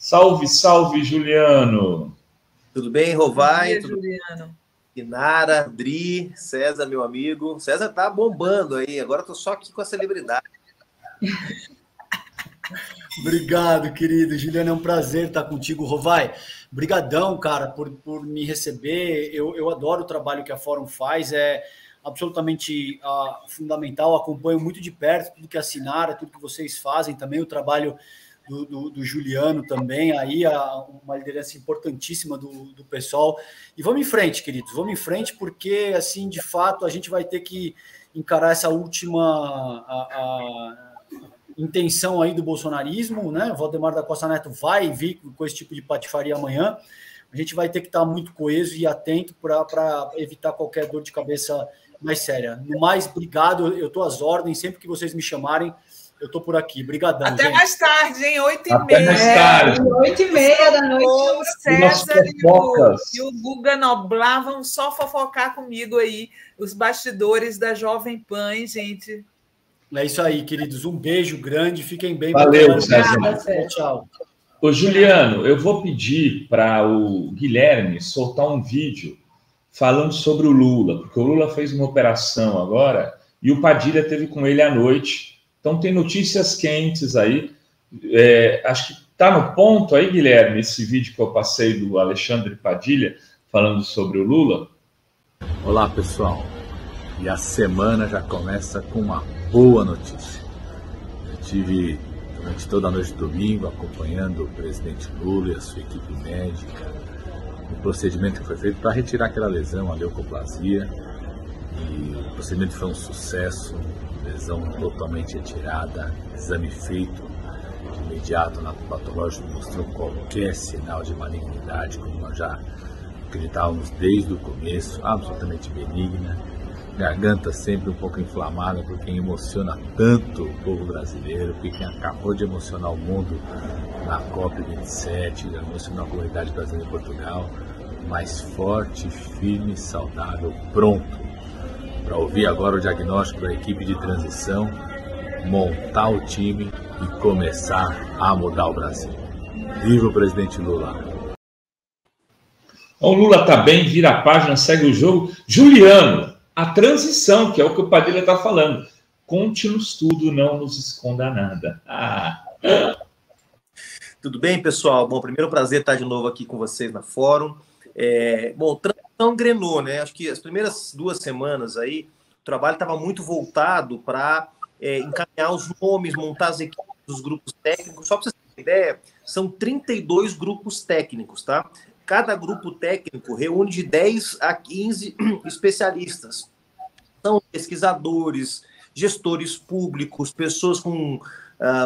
Salve, salve, Juliano! Tudo bem, Rovai? Tudo bem, Juliano? Inara, Dri, César, meu amigo. César tá bombando aí, agora eu tô só aqui com a celebridade. Obrigado, querido. Juliano, é um prazer estar contigo. Rovai, brigadão, cara, por me receber. Eu adoro o trabalho que a Fórum faz, é absolutamente fundamental. Acompanho muito de perto tudo que a Sinara, tudo que vocês fazem, também o trabalho do Juliano também, aí uma liderança importantíssima do pessoal. E vamos em frente, queridos, vamos em frente, porque, assim, de fato, a gente vai ter que encarar essa última intenção aí do bolsonarismo, né? O Valdemar da Costa Neto vai vir com esse tipo de patifaria amanhã. A gente vai ter que estar muito coeso e atento para evitar qualquer dor de cabeça mais séria. No mais, obrigado, eu estou às ordens, sempre que vocês me chamarem, eu estou por aqui. Brigadão, Até gente. Mais tarde, hein? 8h30. Até mais tarde. 8h30 da noite. O César e o Guga Noblar vão só fofocar comigo aí, os bastidores da Jovem Pan, gente. É isso aí, queridos. Um beijo grande, fiquem bem. Valeu, César. Tchau. Ô, Juliano, eu vou pedir para o Guilherme soltar um vídeo falando sobre o Lula, porque o Lula fez uma operação agora e o Padilha teve com ele à noite. Então tem notícias quentes aí. Acho que está no ponto aí, Guilherme, esse vídeo que eu passei do Alexandre Padilha falando sobre o Lula. Olá, pessoal. E a semana já começa com uma boa notícia. Eu tive durante toda a noite de domingo acompanhando o presidente Lula e a sua equipe médica, o procedimento que foi feito para retirar aquela lesão, a leucoplasia. E o procedimento foi um sucesso, lesão totalmente retirada, exame feito de imediato na patológica mostrou qualquer sinal de malignidade, como nós já acreditávamos desde o começo, absolutamente benigna. Garganta sempre um pouco inflamada por quem emociona tanto o povo brasileiro, por quem acabou de emocionar o mundo na COP27, já emocionou a comunidade brasileira em Portugal, mas forte, firme, saudável, pronto para ouvir agora o diagnóstico da equipe de transição, montar o time e começar a mudar o Brasil. Viva o presidente Lula! O Lula está bem, vira a página, segue o jogo. Juliano, a transição, que é o que o Padilha está falando. Conte-nos tudo, não nos esconda nada. Tudo bem, pessoal? Bom, primeiro prazer estar de novo aqui com vocês na Fórum. Bom, transição engrenou, né? Acho que as primeiras 2 semanas aí, o trabalho estava muito voltado para encaminhar os nomes, montar as equipes dos grupos técnicos. Só para vocês terem ideia, são 32 grupos técnicos, tá? Cada grupo técnico reúne de 10 a 15 especialistas. São pesquisadores, gestores públicos, pessoas com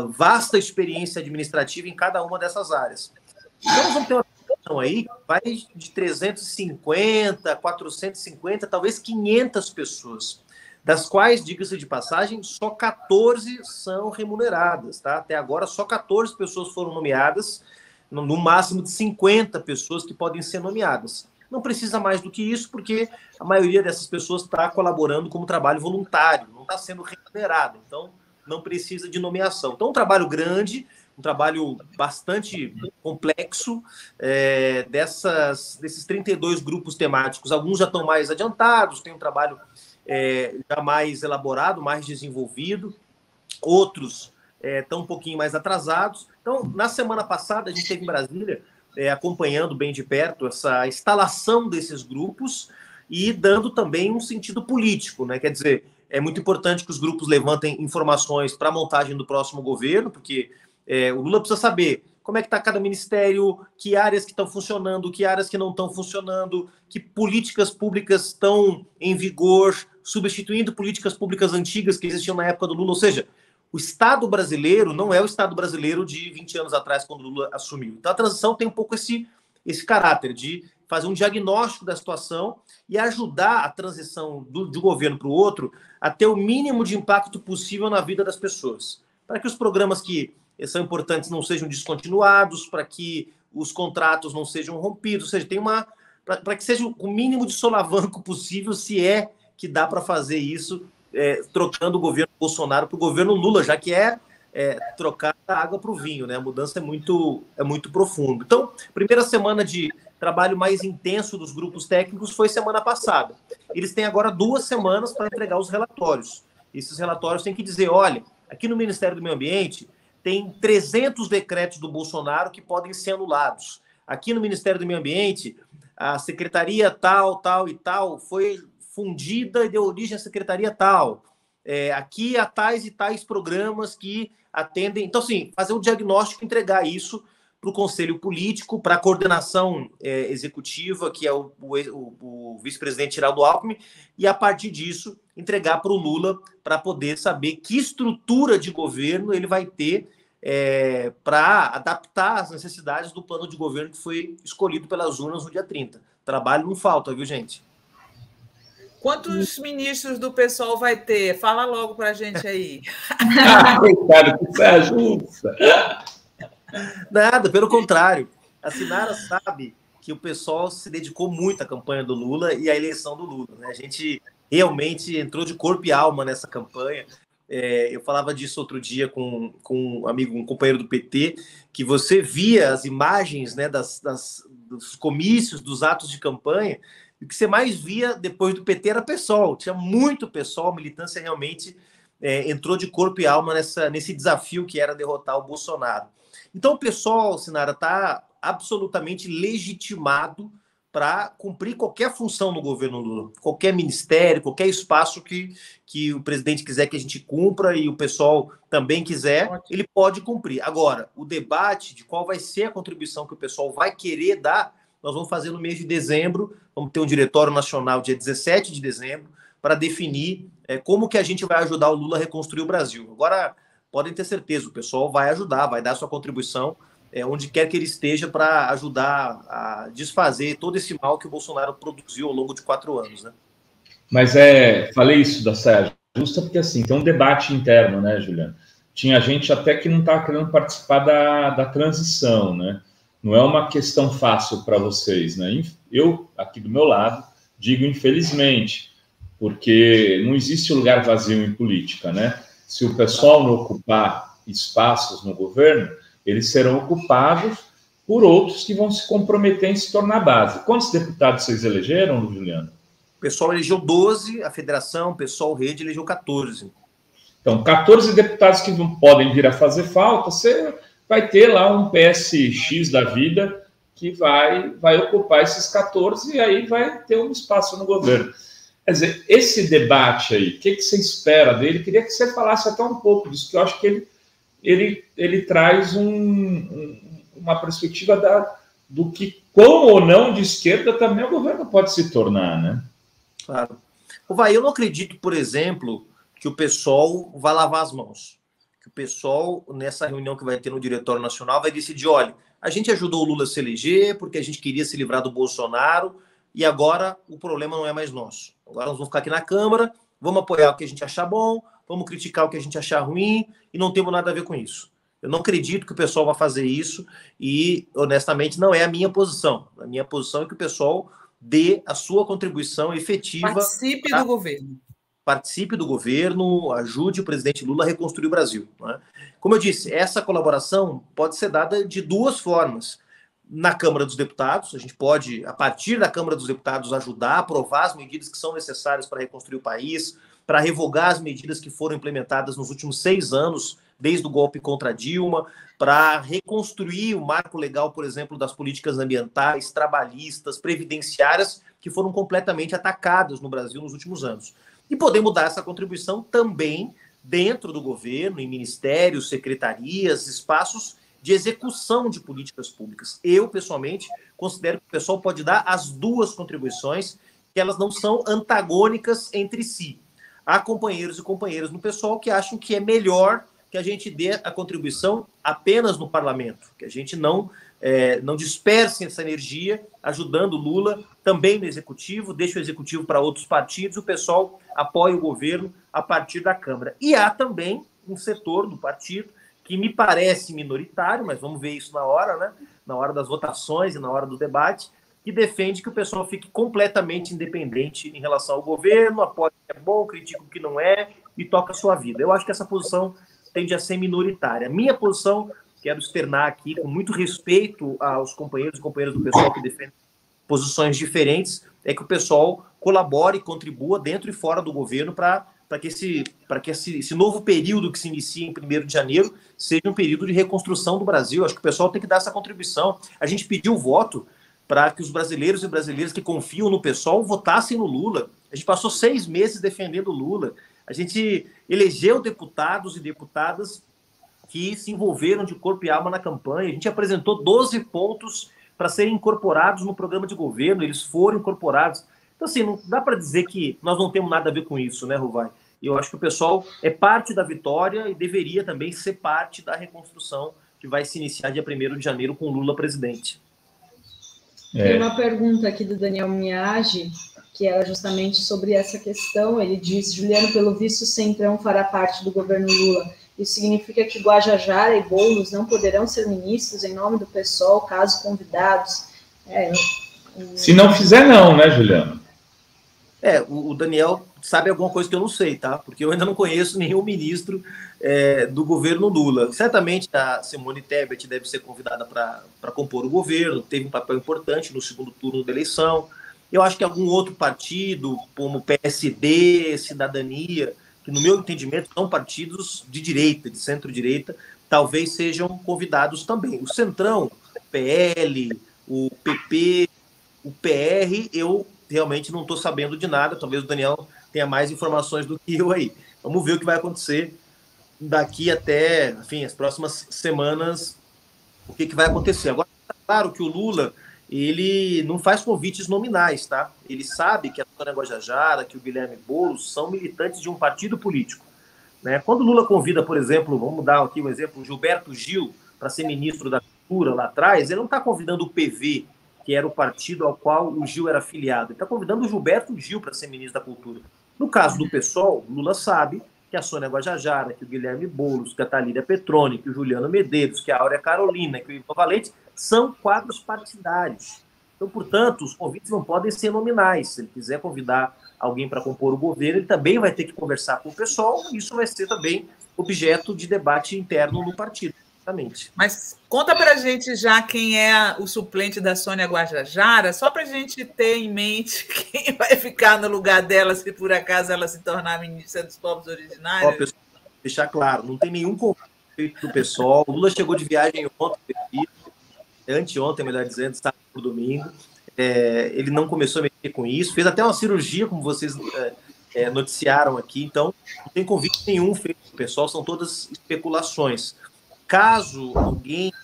vasta experiência administrativa em cada uma dessas áreas. Então, nós vamos ter uma discussão aí que vai de 350, 450, talvez 500 pessoas, das quais, diga-se de passagem, só 14 são remuneradas, tá? Até agora, só 14 pessoas foram nomeadas, no máximo de 50 pessoas que podem ser nomeadas. Não precisa mais do que isso, porque a maioria dessas pessoas está colaborando como trabalho voluntário, não está sendo remunerado, então não precisa de nomeação. Então, um trabalho grande, um trabalho bastante complexo, desses 32 grupos temáticos. Alguns já estão mais adiantados, tem um trabalho já mais elaborado, mais desenvolvido, outros estão um pouquinho mais atrasados. Então, na semana passada, a gente esteve em Brasília, acompanhando bem de perto essa instalação desses grupos e dando também um sentido político, né? Quer dizer, é muito importante que os grupos levantem informações para a montagem do próximo governo, porque o Lula precisa saber como é que está cada ministério, que áreas que estão funcionando, que áreas que não estão funcionando, que políticas públicas estão em vigor, substituindo políticas públicas antigas que existiam na época do Lula. Ou seja, o Estado brasileiro não é o Estado brasileiro de 20 anos atrás, quando o Lula assumiu. Então, a transição tem um pouco esse caráter de fazer um diagnóstico da situação e ajudar a transição de um governo para o outro a ter o mínimo de impacto possível na vida das pessoas. Para que os programas que são importantes não sejam descontinuados, para que os contratos não sejam rompidos, ou seja, para que seja o mínimo de solavanco possível, se é que dá para fazer isso, trocando o governo Bolsonaro para o governo Lula, já que trocar a água para o vinho, né? A mudança é muito profunda. Então, primeira semana de trabalho mais intenso dos grupos técnicos foi semana passada. Eles têm agora 2 semanas para entregar os relatórios. Esses relatórios têm que dizer, olha, aqui no Ministério do Meio Ambiente tem 300 decretos do Bolsonaro que podem ser anulados. Aqui no Ministério do Meio Ambiente, a secretaria tal, tal e tal foi fundida e deu origem à secretaria tal. Aqui há tais e tais programas que atendem... Então, assim, fazer um diagnóstico e entregar isso para o Conselho Político, para a coordenação executiva, que é o vice-presidente Geraldo Alckmin, e, a partir disso, entregar para o Lula para poder saber que estrutura de governo ele vai ter para adaptar as necessidades do plano de governo que foi escolhido pelas urnas no dia 30. Trabalho não falta, viu, gente? Quantos ministros do PSOL vai ter? Fala logo para a gente aí. Coitado, que você ajuda. Nada, pelo contrário. A Sinara sabe que o pessoal se dedicou muito à campanha do Lula e à eleição do Lula, né? A gente realmente entrou de corpo e alma nessa campanha. Eu falava disso outro dia com um amigo, um companheiro do PT, que você via as imagens, né, dos comícios, dos atos de campanha, e o que você mais via depois do PT era PSOL. Tinha muito PSOL, a militância realmente entrou de corpo e alma nesse desafio que era derrotar o Bolsonaro. Então, o pessoal, Sinara, está absolutamente legitimado para cumprir qualquer função no governo Lula, qualquer ministério, qualquer espaço que o presidente quiser que a gente cumpra e o pessoal também quiser, ele pode cumprir. Agora, o debate de qual vai ser a contribuição que o pessoal vai querer dar, nós vamos fazer no mês de dezembro, vamos ter um diretório nacional dia 17 de dezembro, para definir como que a gente vai ajudar o Lula a reconstruir o Brasil. Agora, podem ter certeza, o pessoal vai ajudar, vai dar sua contribuição onde quer que ele esteja para ajudar a desfazer todo esse mal que o Bolsonaro produziu ao longo de 4 anos, né? Mas falei isso da saia justa porque, assim, tem um debate interno, né, Juliano? Tinha gente até que não estava querendo participar da transição, né? Não é uma questão fácil para vocês, né? Eu, aqui do meu lado, digo infelizmente, porque não existe lugar vazio em política, né? Se o pessoal não ocupar espaços no governo, eles serão ocupados por outros que vão se comprometer em se tornar base. Quantos deputados vocês elegeram, Juliano? O pessoal elegeu 12, a federação, o pessoal rede elegeu 14. Então, 14 deputados que não podem vir a fazer falta, você vai ter lá um PSX da vida que vai ocupar esses 14 e aí vai ter um espaço no governo. Quer dizer, esse debate aí, o que você espera dele? Queria que você falasse até um pouco disso, que eu acho que ele traz uma perspectiva do que, com ou não de esquerda, também o governo pode se tornar, né? Claro. Eu não acredito, por exemplo, que o pessoal vai lavar as mãos. Que o pessoal, nessa reunião que vai ter no Diretório Nacional, vai decidir, olha, a gente ajudou o Lula a se eleger porque a gente queria se livrar do Bolsonaro e agora o problema não é mais nosso. Agora nós vamos ficar aqui na Câmara, vamos apoiar o que a gente achar bom, vamos criticar o que a gente achar ruim e não temos nada a ver com isso. Eu não acredito que o pessoal vai fazer isso e, honestamente, não é a minha posição. A minha posição é que o pessoal dê a sua contribuição efetiva. Participe do governo. Participe do governo, ajude o presidente Lula a reconstruir o Brasil, né? Como eu disse, essa colaboração pode ser dada de 2 formas. Na Câmara dos Deputados, a gente pode, a partir da Câmara dos Deputados, ajudar a aprovar as medidas que são necessárias para reconstruir o país, para revogar as medidas que foram implementadas nos últimos 6 anos, desde o golpe contra Dilma, para reconstruir o marco legal, por exemplo, das políticas ambientais, trabalhistas, previdenciárias, que foram completamente atacadas no Brasil nos últimos anos. E podemos dar essa contribuição também dentro do governo, em ministérios, secretarias, espaços de execução de políticas públicas. Eu, pessoalmente, considero que o pessoal pode dar as 2 contribuições, que elas não são antagônicas entre si. Há companheiros e companheiras no pessoal que acham que é melhor que a gente dê a contribuição apenas no parlamento, que a gente não disperse essa energia ajudando o Lula também no executivo, deixa o executivo para outros partidos, o pessoal apoia o governo a partir da Câmara. E há também um setor do partido que me parece minoritário, mas vamos ver isso na hora, né? Na hora das votações e na hora do debate, que defende que o pessoal fique completamente independente em relação ao governo, apoia o que é bom, critica o que não é e toca a sua vida. Eu acho que essa posição tende a ser minoritária. A minha posição, quero externar aqui, com muito respeito aos companheiros e companheiras do pessoal que defendem posições diferentes, é que o pessoal colabore e contribua dentro e fora do governo para que esse novo período que se inicia em 1º de janeiro seja um período de reconstrução do Brasil. Acho que o pessoal tem que dar essa contribuição. A gente pediu voto para que os brasileiros e brasileiras que confiam no PSOL votassem no Lula. A gente passou 6 meses defendendo o Lula. A gente elegeu deputados e deputadas que se envolveram de corpo e alma na campanha. A gente apresentou 12 pontos para serem incorporados no programa de governo. Eles foram incorporados. Então, assim, não dá para dizer que nós não temos nada a ver com isso, né, Ruvai? Eu acho que o pessoal é parte da vitória e deveria também ser parte da reconstrução que vai se iniciar dia 1º de janeiro com Lula presidente. Tem uma pergunta aqui do Daniel Miage, que era justamente sobre essa questão. Ele diz: Juliano, pelo visto, Centrão fará parte do governo Lula. Isso significa que Guajajara e Boulos não poderão ser ministros em nome do PSOL, caso convidados? Se não fizer, não, né, Juliano? O Daniel sabe alguma coisa que eu não sei, tá? Porque eu ainda não conheço nenhum ministro do governo Lula. Certamente a Simone Tebet deve ser convidada para compor o governo, teve um papel importante no segundo turno da eleição. Eu acho que algum outro partido, como PSD, Cidadania, que no meu entendimento são partidos de direita, de centro-direita, talvez sejam convidados também. O Centrão, o PL, o PP, o PR, eu realmente não estou sabendo de nada. Talvez o Daniel tenha mais informações do que eu aí. Vamos ver o que vai acontecer daqui até, enfim, as próximas semanas, o que vai acontecer. Agora, tá claro que o Lula, ele não faz convites nominais, tá? Ele sabe que a Sônia Guajajara, que o Guilherme Boulos são militantes de um partido político, né? Quando o Lula convida, por exemplo, vamos dar aqui um exemplo, o Gilberto Gil para ser ministro da Cultura lá atrás, ele não está convidando o PV, que era o partido ao qual o Gil era afiliado. Ele está convidando o Gilberto Gil para ser ministro da Cultura. No caso do PSOL, Lula sabe que a Sônia Guajajara, que o Guilherme Boulos, que a Thalíria Petroni, que o Juliano Medeiros, que a Áurea Carolina, que o Ivan Valente, são quadros partidários. Então, portanto, os convites não podem ser nominais. Se ele quiser convidar alguém para compor o governo, ele também vai ter que conversar com o PSOL, e isso vai ser também objeto de debate interno no partido. Mas conta para a gente já quem é o suplente da Sônia Guajajara, só para a gente ter em mente quem vai ficar no lugar dela se por acaso ela se tornar ministra dos povos originários. Pessoal, deixar claro, não tem nenhum conflito do pessoal. O Lula chegou de viagem ontem, anteontem, melhor dizendo, sábado por domingo. Ele não começou a mexer com isso, fez até uma cirurgia, como vocês noticiaram aqui, então não tem convite nenhum feito do pessoal, são todas especulações. Caso alguém da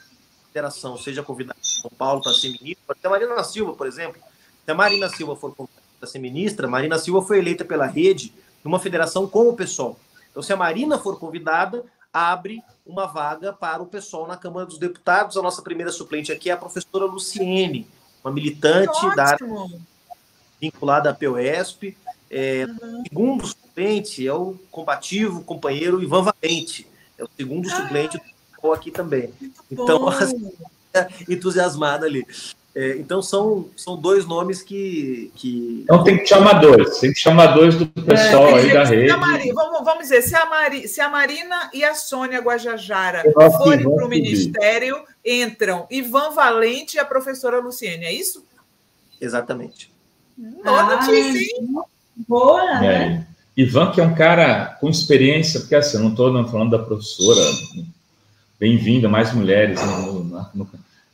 federação seja convidado de São Paulo para ser ministro, até a Marina Silva, por exemplo, se a Marina Silva for convidada para ser ministra, Marina Silva foi eleita pela Rede numa federação com o PSOL. Então, se a Marina for convidada, abre uma vaga para o PSOL na Câmara dos Deputados. A nossa primeira suplente aqui é a professora Luciene, uma militante da área vinculada à POSP. O segundo suplente é o combativo companheiro Ivan Valente, é o segundo suplente do aqui também. Então, entusiasmada ali. Então, são 2 nomes que... Então, tem que chamar 2. Tem que chamar 2 do pessoal aí da rede. Vamos dizer, se a Marina e a Sônia Guajajara forem para o Ministério, entram Ivan Valente e a professora Luciene, é isso? Exatamente. Boa notícia, hein? Boa, né? Ivan, que é um cara com experiência, porque assim, eu não estou falando da professora... Bem-vinda, mais mulheres.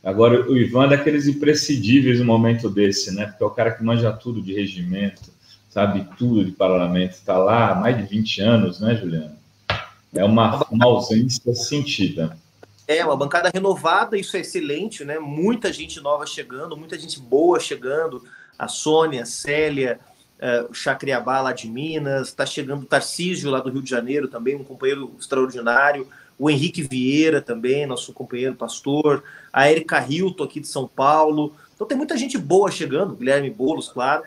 Agora, o Ivan é daqueles imprescindíveis no momento desse, né? Porque é o cara que manja tudo de regimento, sabe tudo de parlamento. Está lá há mais de 20 anos, né, Juliano? É uma ausência sentida. Uma bancada renovada, isso é excelente, né? Muita gente nova chegando, muita gente boa chegando. A Sônia, a Célia, o Chacriabá lá de Minas, está chegando o Tarcísio lá do Rio de Janeiro também, um companheiro extraordinário. O Henrique Vieira também, nosso companheiro pastor, a Erika Hilton aqui de São Paulo. Então tem muita gente boa chegando, Guilherme Boulos, claro,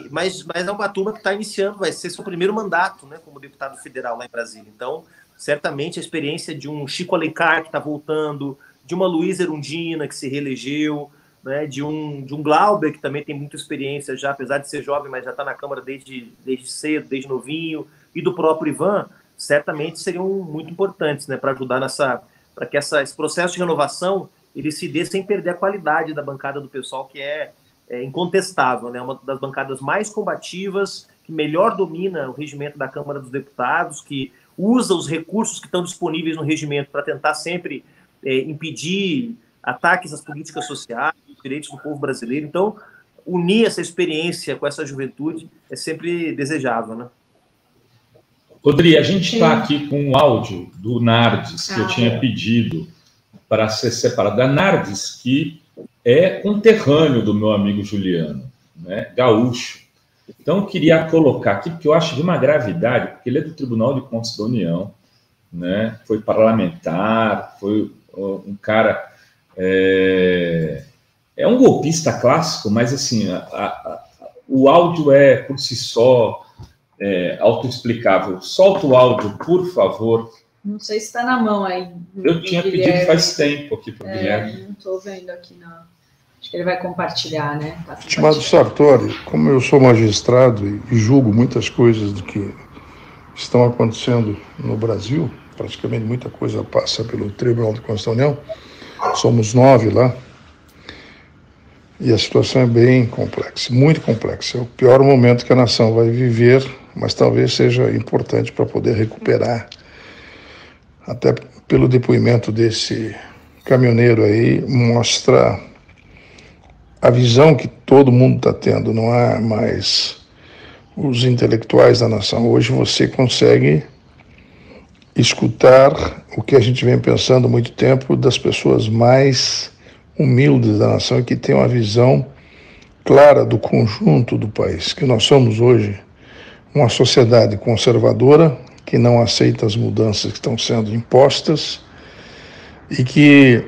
mas é uma turma que está iniciando, vai ser seu primeiro mandato, né, como deputado federal lá em Brasília. Então, certamente a experiência de um Chico Alencar que está voltando, de uma Luísa Erundina que se reelegeu, né, de um Glauber que também tem muita experiência já, apesar de ser jovem, mas já está na Câmara desde cedo, desde novinho, e do próprio Ivan. certamente seriam muito importantes, né, para ajudar para que esse processo de renovação ele se dê sem perder a qualidade da bancada do PSOL, que é incontestável, né, uma das bancadas mais combativas, que melhor domina o regimento da Câmara dos Deputados, que usa os recursos que estão disponíveis no regimento para tentar sempre impedir ataques às políticas sociais, aos direitos do povo brasileiro. Então, unir essa experiência com essa juventude é sempre desejável, né? Rodrigo, a gente está aqui com um áudio do Nardes, que eu tinha pedido para ser separado. Da Nardes, que é conterrâneo do meu amigo Juliano, né? Gaúcho. Então, eu queria colocar aqui, porque eu acho de uma gravidade, porque ele é do Tribunal de Contas da União, né? Foi parlamentar, foi um cara... É um golpista clássico, mas, assim, o áudio é, por si só, autoexplicável. Solta o áudio, por favor. Não sei se está na mão aí. Eu tinha pedido faz tempo aqui para o Guilherme. Não estou vendo aqui, não. Acho que ele vai compartilhar, né? Estimado Sartori, como eu sou magistrado e julgo muitas coisas do que estão acontecendo no Brasil, praticamente muita coisa passa pelo Tribunal de Contas da União, somos 9 lá, e a situação é bem complexa, muito complexa. É o pior momento que a nação vai viver, mas talvez seja importante para poder recuperar, até pelo depoimento desse caminhoneiro aí, mostra a visão que todo mundo está tendo. Não há mais os intelectuais da nação. Hoje você consegue escutar o que a gente vem pensando há muito tempo das pessoas mais humildes da nação e que têm uma visão clara do conjunto do país, que nós somos hoje uma sociedade conservadora que não aceita as mudanças que estão sendo impostas e que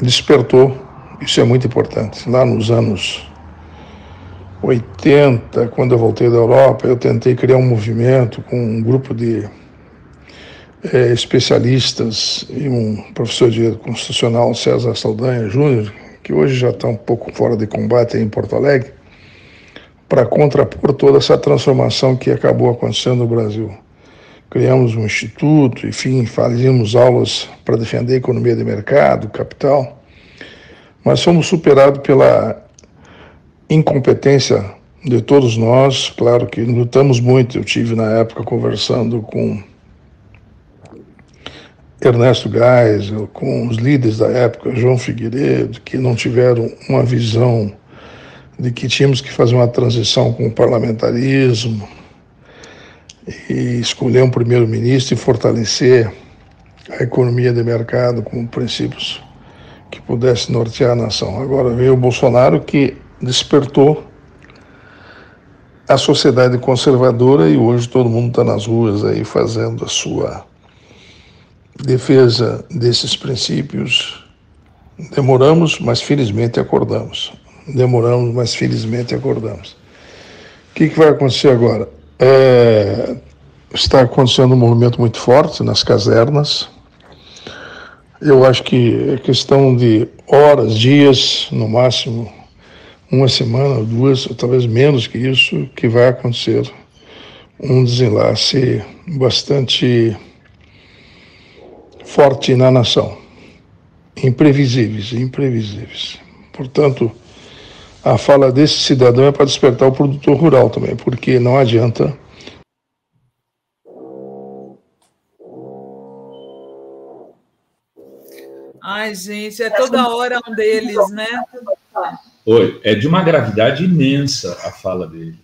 despertou. Isso é muito importante. Lá nos anos 80, quando eu voltei da Europa, eu tentei criar um movimento com um grupo de especialistas e um professor de direito constitucional, César Saldanha Júnior, que hoje já está um pouco fora de combate aí em Porto Alegre, para contrapor toda essa transformação que acabou acontecendo no Brasil. Criamos um instituto, enfim, fazíamos aulas para defender a economia de mercado, capital, mas fomos superados pela incompetência de todos nós. Claro que lutamos muito. Eu tive na época conversando com Ernesto Geisel, com os líderes da época, João Figueiredo, que não tiveram uma visão de que tínhamos que fazer uma transição com o parlamentarismo e escolher um primeiro-ministro e fortalecer a economia de mercado com princípios que pudesse nortear a nação. Agora veio o Bolsonaro, que despertou a sociedade conservadora e hoje todo mundo está nas ruas aí fazendo a sua defesa desses princípios. Demoramos, mas felizmente acordamos. Demoramos, mas felizmente acordamos. O que vai acontecer agora? Está acontecendo um movimento muito forte nas casernas. Eu acho que é questão de horas, dias, no máximo uma semana, 2, ou talvez menos que isso, que vai acontecer um desenlace bastante forte na nação. Imprevisíveis. Portanto, a fala desse cidadão é para despertar o produtor rural também, porque não adianta. Ai, gente, é toda hora um deles, né? Oi, é de uma gravidade imensa a fala dele.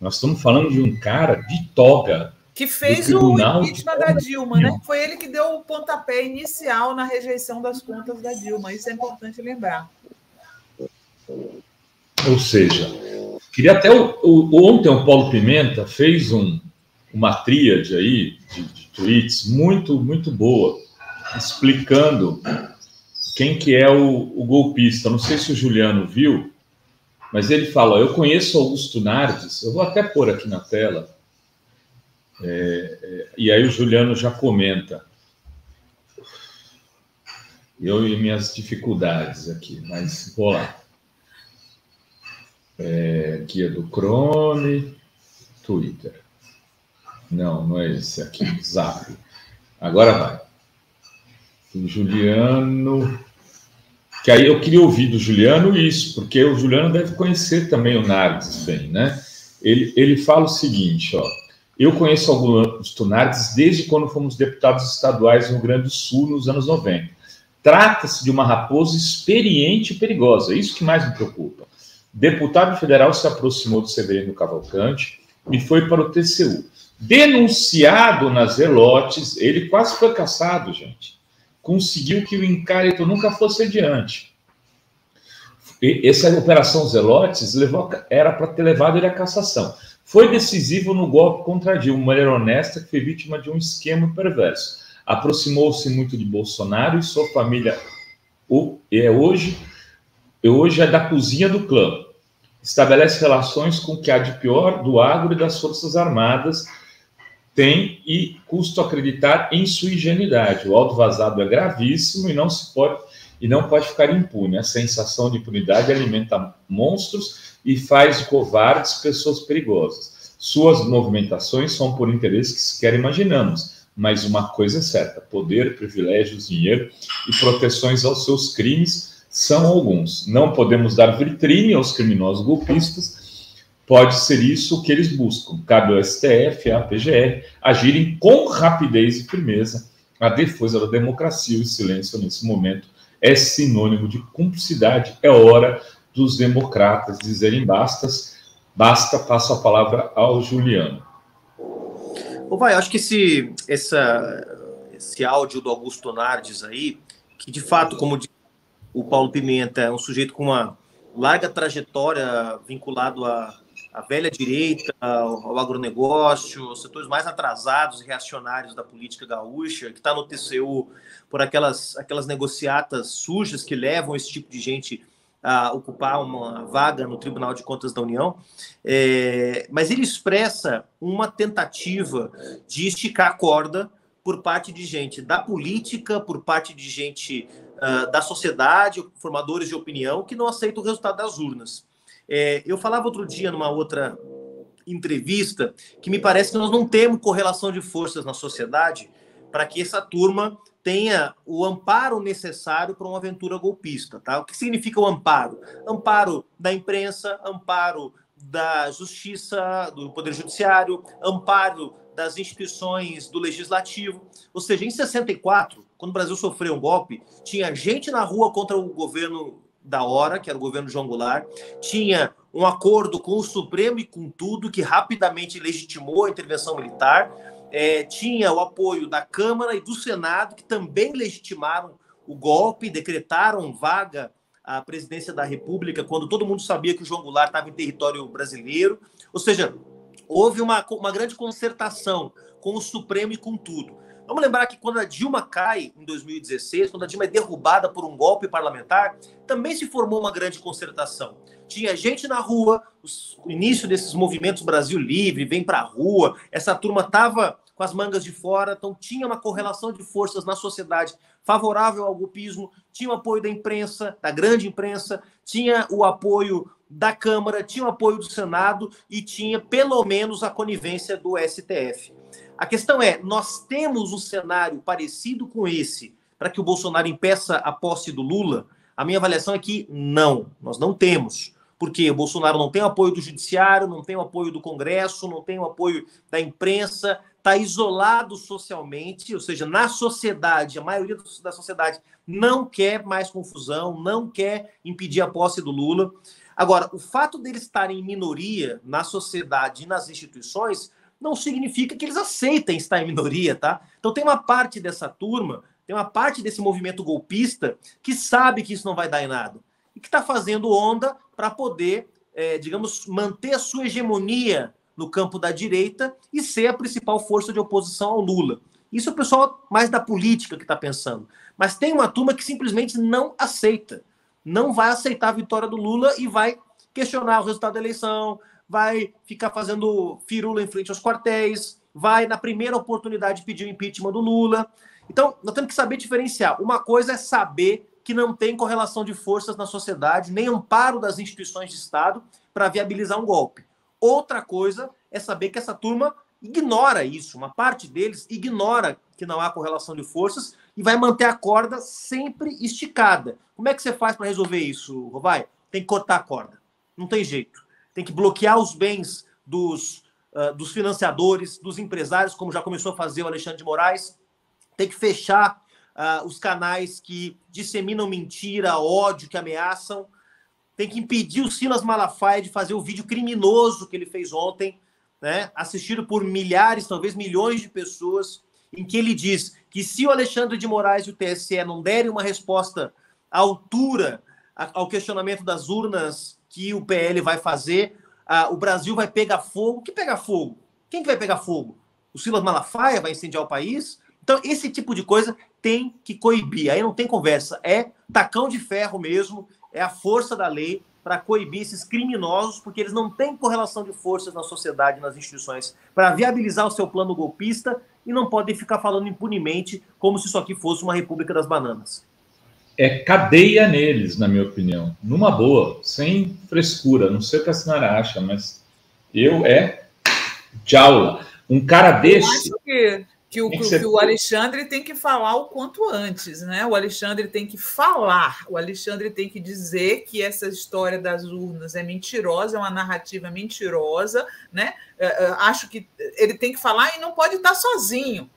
Nós estamos falando de um cara de toga. Que fez o impeachment da Dilma, né? Foi ele que deu o pontapé inicial na rejeição das contas da Dilma. Isso é importante lembrar. Ou seja, queria até... Ontem o Paulo Pimenta fez uma tríade aí de tweets muito, muito boa, explicando quem que é o golpista. Não sei se o Juliano viu, mas ele fala, eu conheço Augusto Nardes, eu vou até pôr aqui na tela, e aí o Juliano já comenta. Eu e minhas dificuldades aqui, mas vou lá. Aqui é do Chrome, Twitter. Não é esse aqui, Zap. Agora vai. O Juliano... Que aí eu queria ouvir do Juliano isso, porque o Juliano deve conhecer também o Nardes bem, né? Ele fala o seguinte, ó. Eu conheço Augusto Nardes desde quando fomos deputados estaduais no Rio Grande do Sul, nos anos 90. Trata-se de uma raposa experiente e perigosa, isso que mais me preocupa. Deputado federal se aproximou do Severino Cavalcante e foi para o TCU. Denunciado nas Zelotes, ele quase foi caçado, gente. Conseguiu que o inquérito nunca fosse adiante. Essa operação Zelotes era para ter levado ele à cassação. Foi decisivo no golpe contra Dilma, uma mulher honesta que foi vítima de um esquema perverso. Aproximou-se muito de Bolsonaro e sua família hoje é da cozinha do clã. Estabelece relações com o que há de pior do agro e das Forças Armadas, tem e custa acreditar em sua ingenuidade. O áudio vazado é gravíssimo e não pode ficar impune. A sensação de impunidade alimenta monstros e faz de covardes pessoas perigosas. Suas movimentações são por interesses que sequer imaginamos, mas uma coisa é certa: poder, privilégios, dinheiro e proteções aos seus crimes são alguns. Não podemos dar vitrine aos criminosos golpistas. Pode ser isso o que eles buscam. Cabe ao STF e à PGR agirem com rapidez e firmeza. A defesa da democracia e o silêncio nesse momento é sinônimo de cumplicidade. É hora dos democratas dizerem basta. Passo a palavra ao Juliano. Acho que esse áudio do Augusto Nardes aí, que de fato, como diz o Paulo Pimenta, é um sujeito com uma larga trajetória vinculado à velha direita, ao agronegócio, aos setores mais atrasados e reacionários da política gaúcha, que está no TCU por aquelas negociatas sujas que levam esse tipo de gente a ocupar uma vaga no Tribunal de Contas da União, mas ele expressa uma tentativa de esticar a corda por parte de gente da política, por parte de gente da sociedade, formadores de opinião, que não aceitam o resultado das urnas. Eu falava outro dia, numa outra entrevista, que me parece que nós não temos correlação de forças na sociedade para que essa turma tenha o amparo necessário para uma aventura golpista. Tá? O que significa o amparo? Amparo da imprensa, amparo da justiça, do Poder Judiciário, amparo das instituições do Legislativo. Ou seja, em 64, quando o Brasil sofreu um golpe, tinha gente na rua contra o governo da hora, que era o governo João Goulart, tinha um acordo com o Supremo e com tudo, que rapidamente legitimou a intervenção militar, tinha o apoio da Câmara e do Senado, que também legitimaram o golpe, decretaram vaga à presidência da República, quando todo mundo sabia que o João Goulart estava em território brasileiro. Ou seja, houve uma grande concertação com o Supremo e com tudo. Vamos lembrar que quando a Dilma cai, em 2016, quando a Dilma é derrubada por um golpe parlamentar, também se formou uma grande concertação. Tinha gente na rua, o início desses movimentos Brasil Livre, vem para a rua, essa turma estava com as mangas de fora, então tinha uma correlação de forças na sociedade favorável ao golpismo, tinha o apoio da imprensa, da grande imprensa, tinha o apoio da Câmara, tinha o apoio do Senado e tinha, pelo menos, a conivência do STF. A questão é, nós temos um cenário parecido com esse para que o Bolsonaro impeça a posse do Lula? A minha avaliação é que não, nós não temos. Porque o Bolsonaro não tem o apoio do Judiciário, não tem o apoio do Congresso, não tem o apoio da imprensa, está isolado socialmente, ou seja, na sociedade, a maioria da sociedade não quer mais confusão, não quer impedir a posse do Lula. Agora, o fato deles estarem em minoria na sociedade e nas instituições não significa que eles aceitem estar em minoria, tá? Então tem uma parte dessa turma, tem uma parte desse movimento golpista que sabe que isso não vai dar em nada e que está fazendo onda para poder, digamos, manter a sua hegemonia no campo da direita e ser a principal força de oposição ao Lula. Isso é o pessoal mais da política que está pensando. Mas tem uma turma que simplesmente não aceita. Não vai aceitar a vitória do Lula e vai questionar o resultado da eleição, vai ficar fazendo firula em frente aos quartéis, vai, na primeira oportunidade, pedir o impeachment do Lula. Então, nós temos que saber diferenciar. Uma coisa é saber que não tem correlação de forças na sociedade, nem amparo das instituições de Estado para viabilizar um golpe. Outra coisa é saber que essa turma ignora isso, uma parte deles ignora que não há correlação de forças e vai manter a corda sempre esticada. Como é que você faz para resolver isso, Rovai? Tem que cortar a corda. Não tem jeito. Tem que bloquear os bens dos financiadores, dos empresários, como já começou a fazer o Alexandre de Moraes. Tem que fechar os canais que disseminam mentira, ódio, que ameaçam. Tem que impedir o Silas Malafaia de fazer o vídeo criminoso que ele fez ontem, né, assistido por milhares, talvez milhões de pessoas, em que ele diz que se o Alexandre de Moraes e o TSE não derem uma resposta à altura ao questionamento das urnas que o PL vai fazer, o Brasil vai pegar fogo. Que pega fogo? Quem que vai pegar fogo? O Silas Malafaia vai incendiar o país? Então, esse tipo de coisa tem que coibir. Aí não tem conversa. É tacão de ferro mesmo, é a força da lei para coibir esses criminosos, porque eles não têm correlação de forças na sociedade, nas instituições, para viabilizar o seu plano golpista e não podem ficar falando impunemente como se isso aqui fosse uma república das bananas. É cadeia neles, na minha opinião. Numa boa, sem frescura. Não sei o que a senhora acha, mas jaula. Um cara desse... Eu acho que o Alexandre tem que falar o quanto antes, né? O Alexandre tem que falar, o Alexandre tem que dizer que essa história das urnas é mentirosa, é uma narrativa mentirosa, né? Acho que ele tem que falar e não pode estar sozinho.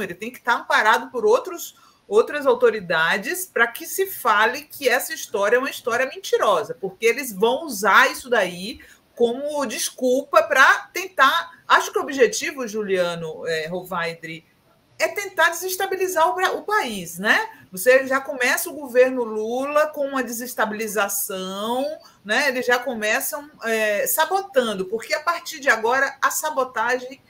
Ele tem que estar amparado por outras autoridades para que se fale que essa história é uma história mentirosa, porque eles vão usar isso daí como desculpa para tentar... Acho que o objetivo, Juliano, Rovaidri, é tentar desestabilizar o país, né? Você já começa o governo Lula com uma desestabilização, né? Eles já começam sabotando, porque a partir de agora a sabotagem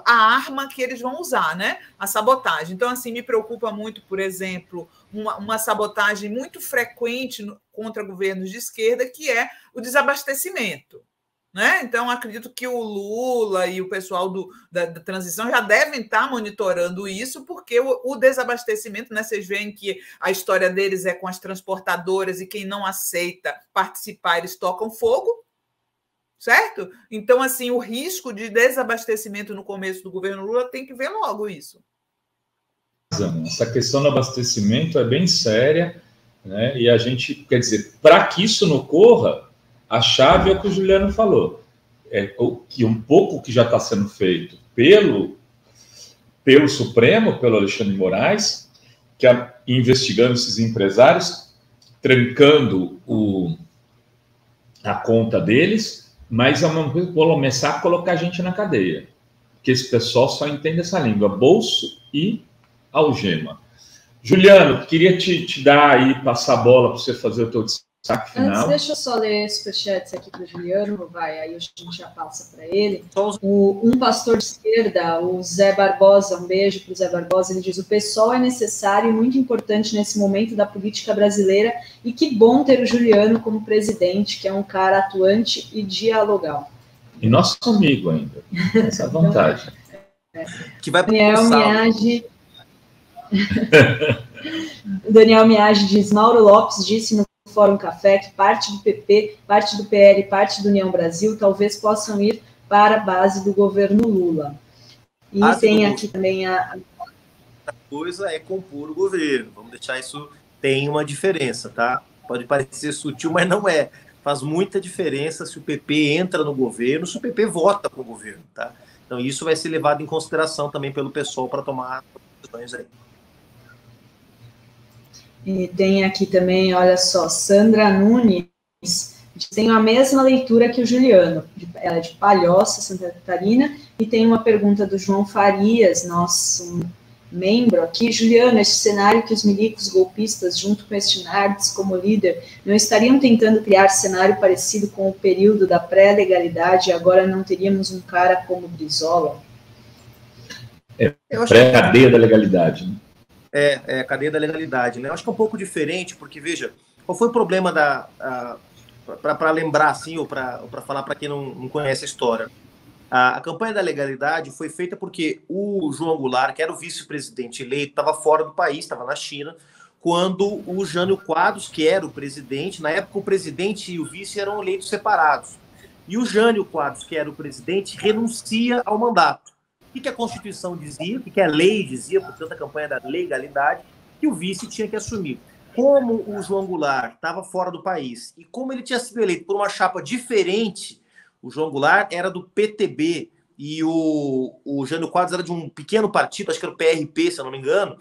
a arma que eles vão usar, né? A sabotagem. Então, assim, me preocupa muito, por exemplo, uma sabotagem muito frequente contra governos de esquerda, que é o desabastecimento. Né? Então, acredito que o Lula e o pessoal da transição já devem estar monitorando isso, porque o desabastecimento, né, vocês veem que a história deles é com as transportadoras e quem não aceita participar, eles tocam fogo, certo? Então, assim, o risco de desabastecimento no começo do governo Lula tem que ver logo isso. Essa questão do abastecimento é bem séria, né? E a gente, quer dizer, para que isso não ocorra, a chave é o que o Juliano falou, que um pouco que já está sendo feito pelo Supremo, pelo Alexandre de Moraes, que investigando esses empresários, trancando a conta deles, mas ao mesmo tempo começar a colocar a gente na cadeia, porque esse pessoal só entende essa língua, bolso e algema. Juliano, queria te dar aí, passar a bola para você fazer o teu destaque final. Antes, deixa eu só ler superchats aqui para o Juliano, aí a gente já passa para ele. Um pastor de esquerda, o Zé Barbosa, um beijo para o Zé Barbosa, ele diz: o PSOL é necessário e muito importante nesse momento da política brasileira, e que bom ter o Juliano como presidente, que é um cara atuante e dialogal. E nosso amigo ainda, essa vontade. Que vai Daniel Miage... Daniel Miage diz: Mauro Lopes disse no Fórum Café que parte do PP, parte do PL e parte do União Brasil talvez possam ir para a base do governo Lula. E tem aqui também a coisa é compor o governo. Vamos deixar isso, tem uma diferença, tá? Pode parecer sutil, mas não é. Faz muita diferença se o PP entra no governo, se o PP vota com o governo, tá? Então isso vai ser levado em consideração também pelo pessoal para tomar decisões aí. E tem aqui também, olha só, Sandra Nunes, tem a mesma leitura que o Juliano, ela é de Palhoça, Santa Catarina, e tem uma pergunta do João Farias, nosso membro aqui: Juliano, este cenário que os milicos golpistas, junto com este Nardes como líder, não estariam tentando criar cenário parecido com o período da pré-legalidade, e agora não teríamos um cara como Brizola? Pré-cadeia da legalidade, né? A cadeia da legalidade, né? Eu acho que é um pouco diferente, porque, veja, qual foi o problema para lembrar, assim, ou para falar para quem não conhece a história. A campanha da legalidade foi feita porque o João Goulart, que era o vice-presidente eleito, estava fora do país, estava na China, quando o Jânio Quadros, que era o presidente, na época o presidente e o vice eram eleitos separados. e o Jânio Quadros, que era o presidente, renuncia ao mandato. O que a Constituição dizia, o que a lei dizia, portanto, a campanha da legalidade, que o vice tinha que assumir. Como o João Goulart estava fora do país e como ele tinha sido eleito por uma chapa diferente, o João Goulart era do PTB e o Jânio Quadros era de um pequeno partido, acho que era o PRP, se eu não me engano,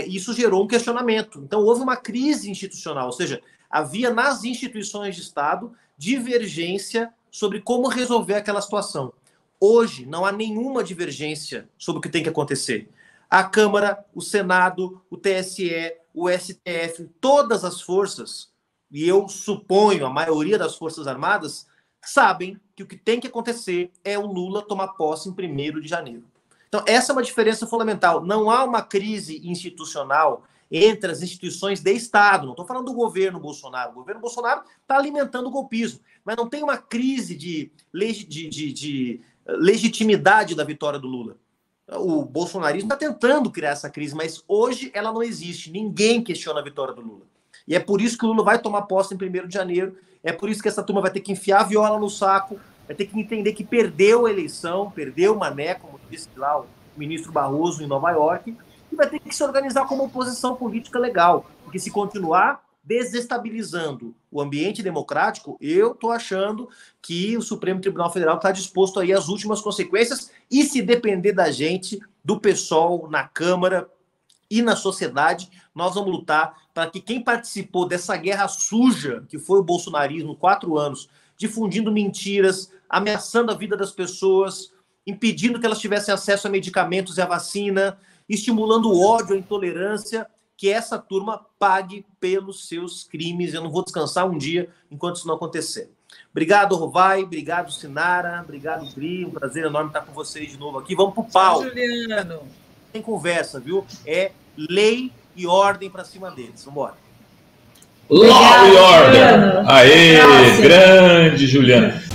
isso gerou um questionamento. Então, houve uma crise institucional, ou seja, havia nas instituições de Estado divergência sobre como resolver aquela situação. Hoje, não há nenhuma divergência sobre o que tem que acontecer. A Câmara, o Senado, o TSE, o STF, todas as forças, e eu suponho a maioria das Forças Armadas, sabem que o que tem que acontecer é o Lula tomar posse em 1º de janeiro. Então, essa é uma diferença fundamental. Não há uma crise institucional entre as instituições de Estado. Não estou falando do governo Bolsonaro. O governo Bolsonaro está alimentando o golpismo, mas não tem uma crise de legitimidade da vitória do Lula. O bolsonarismo está tentando criar essa crise, mas hoje ela não existe. Ninguém questiona a vitória do Lula. E é por isso que o Lula vai tomar posse em 1º de janeiro. É por isso que essa turma vai ter que enfiar a viola no saco, vai ter que entender que perdeu a eleição, perdeu o mané, como disse lá o ministro Barroso em Nova York, e vai ter que se organizar como oposição política legal. Porque se continuar desestabilizando o ambiente democrático, eu estou achando que o Supremo Tribunal Federal está disposto aí às últimas consequências, e se depender da gente, do PSOL, na Câmara e na sociedade, nós vamos lutar para que quem participou dessa guerra suja, que foi o bolsonarismo, 4 anos, difundindo mentiras, ameaçando a vida das pessoas, impedindo que elas tivessem acesso a medicamentos e a vacina, estimulando o ódio, a intolerância, que essa turma pague pelos seus crimes. Eu não vou descansar um dia enquanto isso não acontecer. Obrigado, Rovai. Obrigado, Sinara. Obrigado, Dri. Um prazer enorme estar com vocês de novo aqui. Vamos pro pau. Juliano. Tem conversa, viu? É lei e ordem para cima deles. Vamos embora. Law e order. Aê, grande Juliano.